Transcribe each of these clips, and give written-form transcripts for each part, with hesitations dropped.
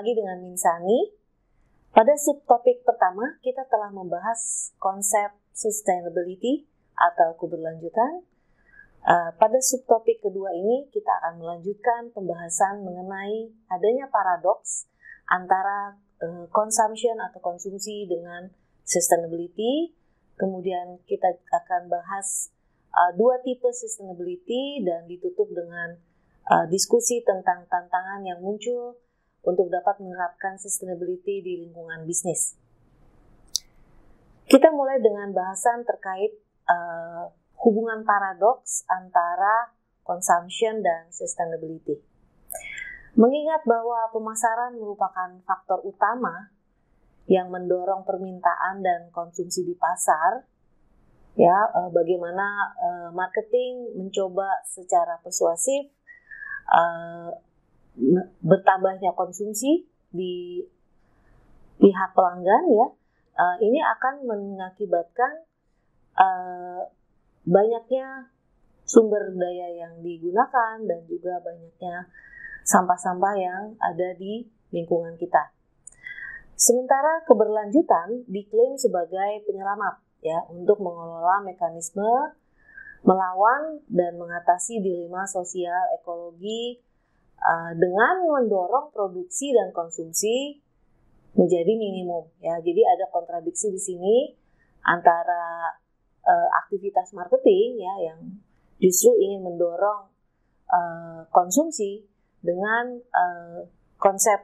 lagi dengan Minsani. Pada subtopik pertama, kita telah membahas konsep sustainability atau keberlanjutan. Pada subtopik kedua ini, kita akan melanjutkan pembahasan mengenai adanya paradoks antara consumption atau konsumsi dengan sustainability. Kemudian kita akan bahas dua tipe sustainability dan ditutup dengan diskusi tentang tantangan yang muncul untuk dapat menerapkan sustainability di lingkungan bisnis. Kita mulai dengan bahasan terkait hubungan paradoks antara consumption dan sustainability. Mengingat bahwa pemasaran merupakan faktor utama yang mendorong permintaan dan konsumsi di pasar, bagaimana marketing mencoba secara persuasif bertambahnya konsumsi di pihak pelanggan, ini akan mengakibatkan banyaknya sumber daya yang digunakan dan juga banyaknya sampah-sampah yang ada di lingkungan kita. Sementara keberlanjutan diklaim sebagai penyelamat untuk mengelola mekanisme melawan dan mengatasi dilema sosial ekologi dengan mendorong produksi dan konsumsi menjadi minimum. Jadi ada kontradiksi di sini antara aktivitas marketing yang justru ingin mendorong konsumsi dengan konsep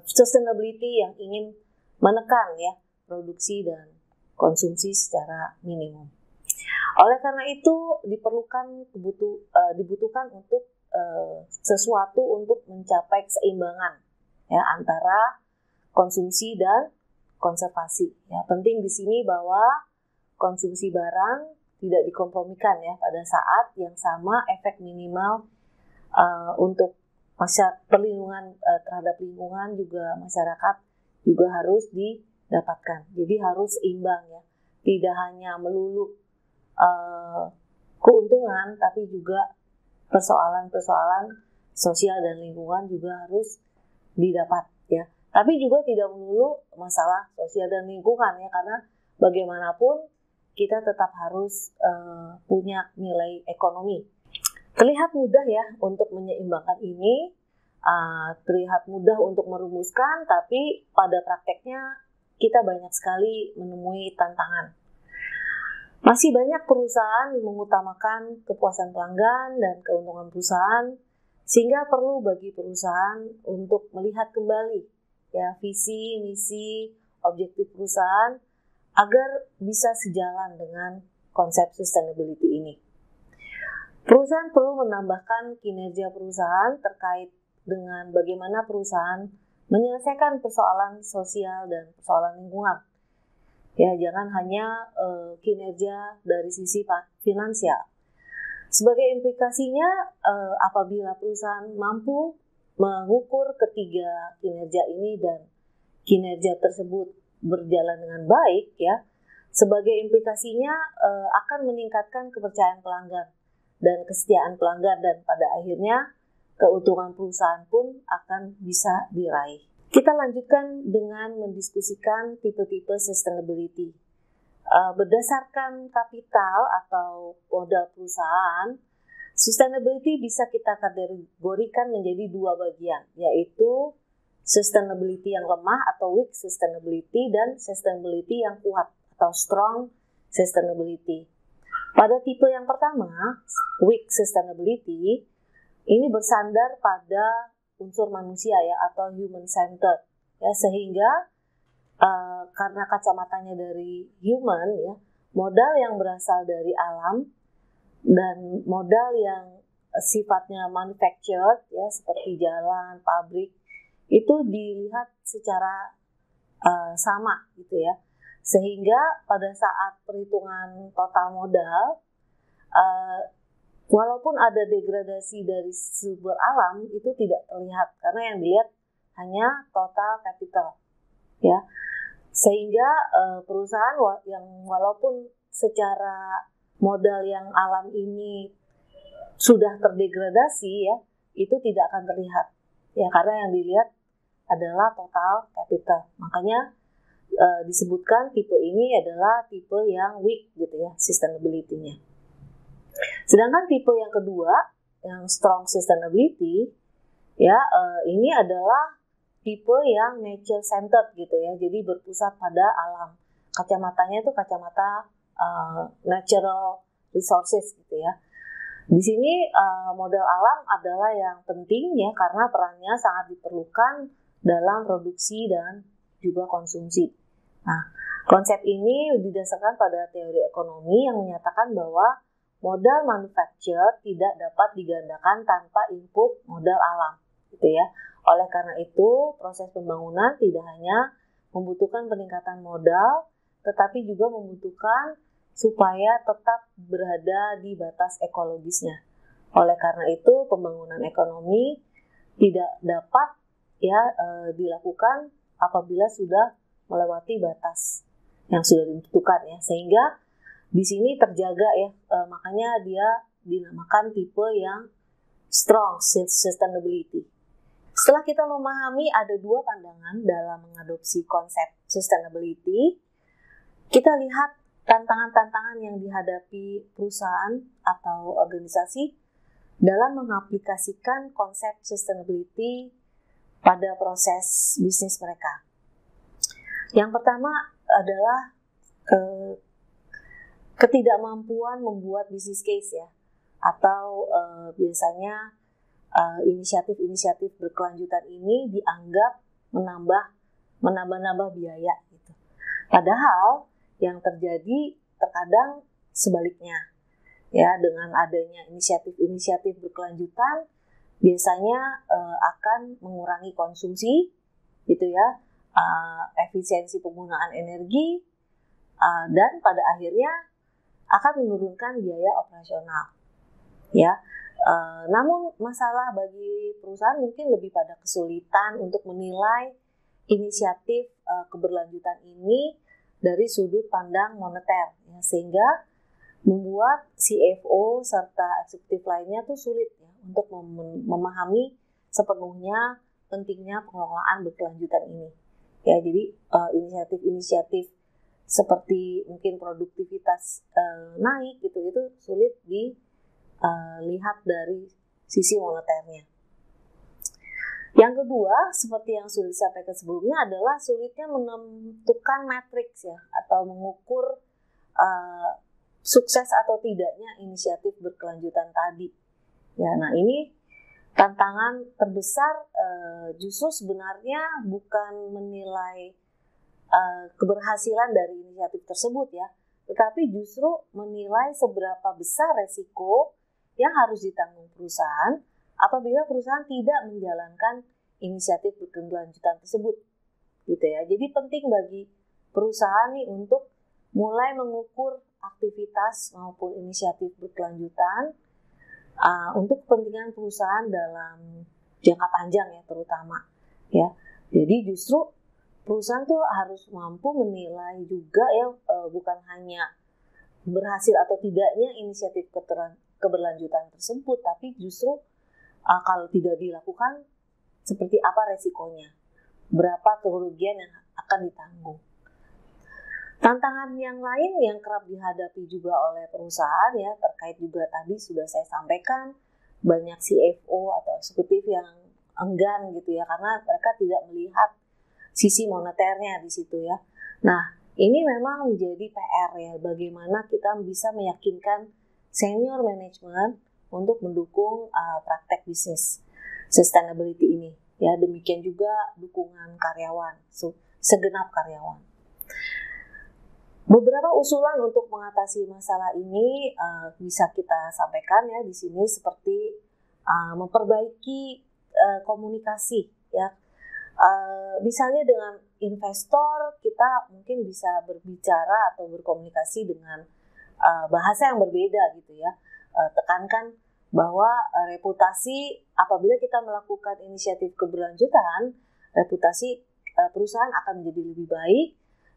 sustainability yang ingin menekan produksi dan konsumsi secara minimum. Oleh karena itu dibutuhkan untuk sesuatu untuk mencapai keseimbangan antara konsumsi dan konservasi. Penting di sini bahwa konsumsi barang tidak dikompromikan pada saat yang sama efek minimal untuk perlindungan terhadap lingkungan juga masyarakat juga harus didapatkan. Jadi harus seimbang tidak hanya melulu keuntungan, tapi juga persoalan-persoalan sosial dan lingkungan juga harus didapat Tapi juga tidak melulu masalah sosial dan lingkungan karena bagaimanapun kita tetap harus punya nilai ekonomi. Terlihat mudah untuk menyeimbangkan ini, terlihat mudah untuk merumuskan, tapi pada prakteknya kita banyak sekali menemui tantangan. Masih banyak perusahaan mengutamakan kepuasan pelanggan dan keuntungan perusahaan, sehingga perlu bagi perusahaan untuk melihat kembali visi, misi, objektif perusahaan agar bisa sejalan dengan konsep sustainability ini. Perusahaan perlu menambahkan kinerja perusahaan terkait dengan bagaimana perusahaan menyelesaikan persoalan sosial dan persoalan lingkungan. Jangan hanya kinerja dari sisi finansial. Sebagai implikasinya, apabila perusahaan mampu mengukur ketiga kinerja ini dan kinerja tersebut berjalan dengan baik, sebagai implikasinya akan meningkatkan kepercayaan pelanggan dan kesetiaan pelanggan, dan pada akhirnya keuntungan perusahaan pun akan bisa diraih. Kita lanjutkan dengan mendiskusikan tipe-tipe sustainability. Berdasarkan kapital atau modal perusahaan, sustainability bisa kita kategorikan menjadi dua bagian, yaitu sustainability yang lemah atau weak sustainability dan sustainability yang kuat atau strong sustainability. Pada tipe yang pertama, weak sustainability, ini bersandar pada unsur manusia atau human centered sehingga karena kacamatanya dari human modal yang berasal dari alam dan modal yang sifatnya manufactured seperti jalan, pabrik itu dilihat secara sama sehingga pada saat perhitungan total modal walaupun ada degradasi dari sumber alam itu tidak terlihat karena yang dilihat hanya total capital sehingga perusahaan yang walaupun secara modal yang alam ini sudah terdegradasi itu tidak akan terlihat karena yang dilihat adalah total capital. Makanya disebutkan tipe ini adalah tipe yang weak gitu ya, sustainability-nya. Sedangkan tipe yang kedua, yang strong sustainability, ya ini adalah tipe yang nature centered gitu ya, jadi berpusat pada alam. Kacamatanya itu kacamata natural resources gitu ya. Di sini modal alam adalah yang penting ya, karena perannya sangat diperlukan dalam produksi dan juga konsumsi. Nah, konsep ini didasarkan pada teori ekonomi yang menyatakan bahwa modal manufacture tidak dapat digandakan tanpa input modal alam, gitu ya. Oleh karena itu, proses pembangunan tidak hanya membutuhkan peningkatan modal, tetapi juga membutuhkan supaya tetap berada di batas ekologisnya. Oleh karena itu, pembangunan ekonomi tidak dapat dilakukan apabila sudah melewati batas yang sudah ditentukan ya, sehingga di sini terjaga ya, makanya dia dinamakan tipe yang strong sustainability. Setelah kita memahami ada dua pandangan dalam mengadopsi konsep sustainability, kita lihat tantangan-tantangan yang dihadapi perusahaan atau organisasi dalam mengaplikasikan konsep sustainability pada proses bisnis mereka. Yang pertama adalah ketidakmampuan membuat business case ya, atau biasanya inisiatif-inisiatif berkelanjutan ini dianggap menambah biaya gitu. Padahal yang terjadi terkadang sebaliknya. Ya, dengan adanya inisiatif-inisiatif berkelanjutan biasanya akan mengurangi konsumsi gitu ya, efisiensi penggunaan energi, dan pada akhirnya akan menurunkan biaya operasional. Ya, namun masalah bagi perusahaan mungkin lebih pada kesulitan untuk menilai inisiatif keberlanjutan ini dari sudut pandang moneter, ya, sehingga membuat CFO serta eksekutif lainnya tuh sulit ya untuk memahami sepenuhnya pentingnya pengelolaan berkelanjutan ini. Ya, jadi inisiatif-inisiatif seperti mungkin produktivitas naik gitu, itu sulit dilihat dari sisi moneternya. Yang kedua, seperti yang sudah disampaikan sebelumnya, adalah sulitnya menentukan matriks ya, atau mengukur sukses atau tidaknya inisiatif berkelanjutan tadi. Ya, nah ini tantangan terbesar justru sebenarnya bukan menilai keberhasilan dari inisiatif tersebut ya, tetapi justru menilai seberapa besar resiko yang harus ditanggung perusahaan apabila perusahaan tidak menjalankan inisiatif berkelanjutan tersebut, gitu ya. Jadi penting bagi perusahaan nih untuk mulai mengukur aktivitas maupun inisiatif berkelanjutan untuk kepentingan perusahaan dalam jangka panjang ya, terutama ya. Jadi justru perusahaan tuh harus mampu menilai juga ya, bukan hanya berhasil atau tidaknya inisiatif keberlanjutan tersebut, tapi justru kalau tidak dilakukan seperti apa resikonya, berapa kerugian yang akan ditanggung. Tantangan yang lain yang kerap dihadapi juga oleh perusahaan ya, terkait juga tadi sudah saya sampaikan, banyak CFO atau eksekutif yang enggan gitu ya, karena mereka tidak melihat sisi moneternya di situ ya. Nah, ini memang menjadi PR ya, bagaimana kita bisa meyakinkan senior management untuk mendukung praktek bisnis sustainability ini ya. Demikian juga dukungan karyawan, segenap karyawan. Beberapa usulan untuk mengatasi masalah ini bisa kita sampaikan ya di sini, seperti memperbaiki komunikasi ya. Misalnya dengan investor kita mungkin bisa berbicara atau berkomunikasi dengan bahasa yang berbeda gitu ya. Tekankan bahwa reputasi, apabila kita melakukan inisiatif keberlanjutan, reputasi perusahaan akan menjadi lebih baik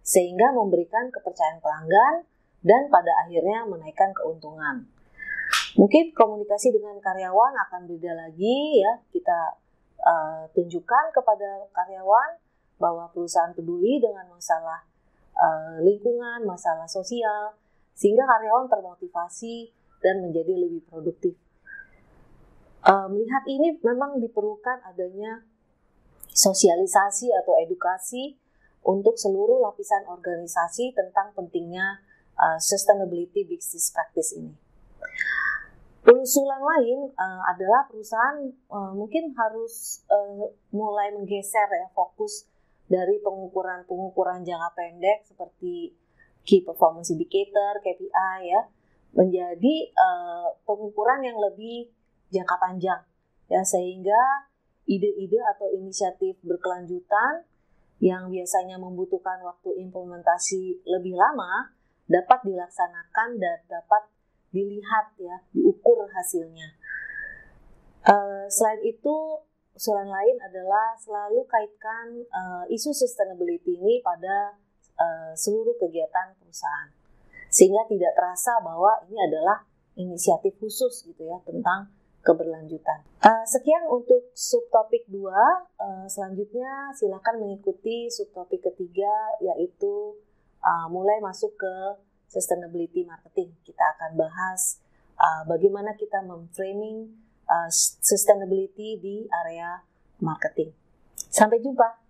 sehingga memberikan kepercayaan pelanggan dan pada akhirnya menaikkan keuntungan. Mungkin komunikasi dengan karyawan akan beda lagi ya, kita tunjukkan kepada karyawan bahwa perusahaan peduli dengan masalah lingkungan, masalah sosial, sehingga karyawan termotivasi dan menjadi lebih produktif. Melihat ini memang diperlukan adanya sosialisasi atau edukasi untuk seluruh lapisan organisasi tentang pentingnya sustainability business practice ini. Usulan lain adalah perusahaan mungkin harus mulai menggeser ya fokus dari pengukuran jangka pendek seperti Key Performance Indicator, KPI ya, menjadi pengukuran yang lebih jangka panjang ya, sehingga ide-ide atau inisiatif berkelanjutan yang biasanya membutuhkan waktu implementasi lebih lama dapat dilaksanakan dan dapat dilihat ya, diukur hasilnya. Selain itu, usulan lain adalah selalu kaitkan isu sustainability ini pada seluruh kegiatan perusahaan, sehingga tidak terasa bahwa ini adalah inisiatif khusus gitu ya tentang keberlanjutan. Sekian untuk subtopik 2. Selanjutnya silakan mengikuti subtopik ketiga, yaitu mulai masuk ke sustainability marketing. Kita akan bahas bagaimana kita memframing sustainability di area marketing. Sampai jumpa.